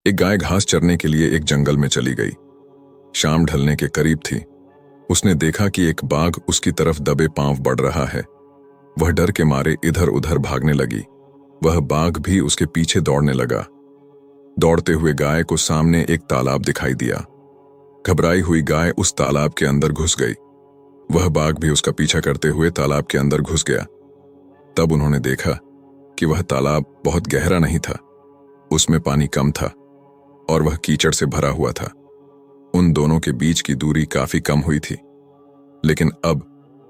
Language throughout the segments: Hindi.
एक गाय घास चरने के लिए एक जंगल में चली गई। शाम ढलने के करीब थी। उसने देखा कि एक बाघ उसकी तरफ दबे पांव बढ़ रहा है। वह डर के मारे इधर उधर भागने लगी। वह बाघ भी उसके पीछे दौड़ने लगा। दौड़ते हुए गाय को सामने एक तालाब दिखाई दिया। घबराई हुई गाय उस तालाब के अंदर घुस गई। वह बाघ भी उसका पीछा करते हुए तालाब के अंदर घुस गया। तब उन्होंने देखा कि वह तालाब बहुत गहरा नहीं था। उसमें पानी कम था और वह कीचड़ से भरा हुआ था। उन दोनों के बीच की दूरी काफी कम हुई थी, लेकिन अब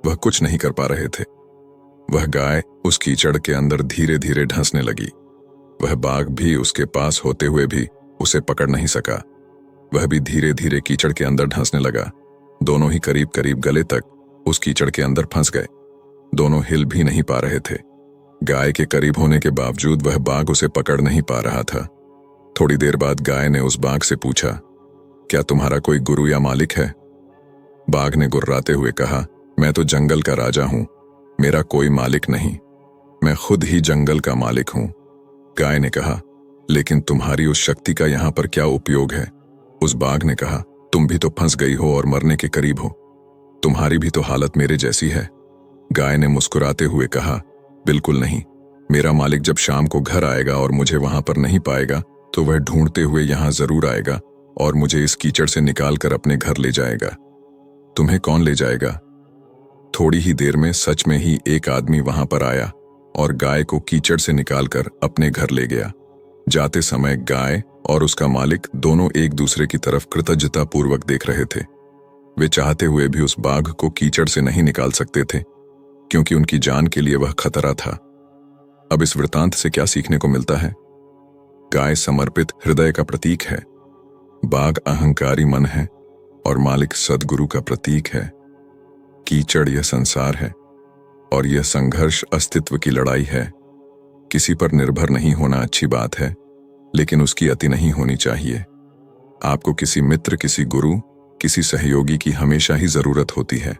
वह कुछ नहीं कर पा रहे थे। वह गाय उस कीचड़ के अंदर धीरे धीरे ढंसने लगी। वह बाघ भी उसके पास होते हुए भी उसे पकड़ नहीं सका। वह भी धीरे धीरे कीचड़ के अंदर ढंसने लगा। दोनों ही करीब करीब गले तक उस कीचड़ के अंदर फंस गए। दोनों हिल भी नहीं पा रहे थे। गाय के करीब होने के बावजूद वह बाघ उसे पकड़ नहीं पा रहा था। थोड़ी देर बाद गाय ने उस बाघ से पूछा, क्या तुम्हारा कोई गुरु या मालिक है? बाघ ने गुर्राते हुए कहा, मैं तो जंगल का राजा हूं, मेरा कोई मालिक नहीं, मैं खुद ही जंगल का मालिक हूं। गाय ने कहा, लेकिन तुम्हारी उस शक्ति का यहां पर क्या उपयोग है? उस बाघ ने कहा, तुम भी तो फंस गई हो और मरने के करीब हो। तुम्हारी भी तो हालत मेरे जैसी है। गाय ने मुस्कुराते हुए कहा, बिल्कुल नहीं, मेरा मालिक जब शाम को घर आएगा और मुझे वहां पर नहीं पाएगा तो वह ढूंढते हुए यहां जरूर आएगा और मुझे इस कीचड़ से निकालकर अपने घर ले जाएगा। तुम्हें कौन ले जाएगा? थोड़ी ही देर में सच में ही एक आदमी वहां पर आया और गाय को कीचड़ से निकालकर अपने घर ले गया। जाते समय गाय और उसका मालिक दोनों एक दूसरे की तरफ कृतज्ञता पूर्वक देख रहे थे। वे चाहते हुए भी उस बाघ को कीचड़ से नहीं निकाल सकते थे, क्योंकि उनकी जान के लिए वह खतरा था। अब इस वृतांत से क्या सीखने को मिलता है? गाय समर्पित हृदय का प्रतीक है, बाघ अहंकारी मन है और मालिक सद्गुरु का प्रतीक है। कीचड़ यह संसार है और यह संघर्ष अस्तित्व की लड़ाई है। किसी पर निर्भर नहीं होना अच्छी बात है, लेकिन उसकी अति नहीं होनी चाहिए। आपको किसी मित्र, किसी गुरु, किसी सहयोगी की हमेशा ही जरूरत होती है।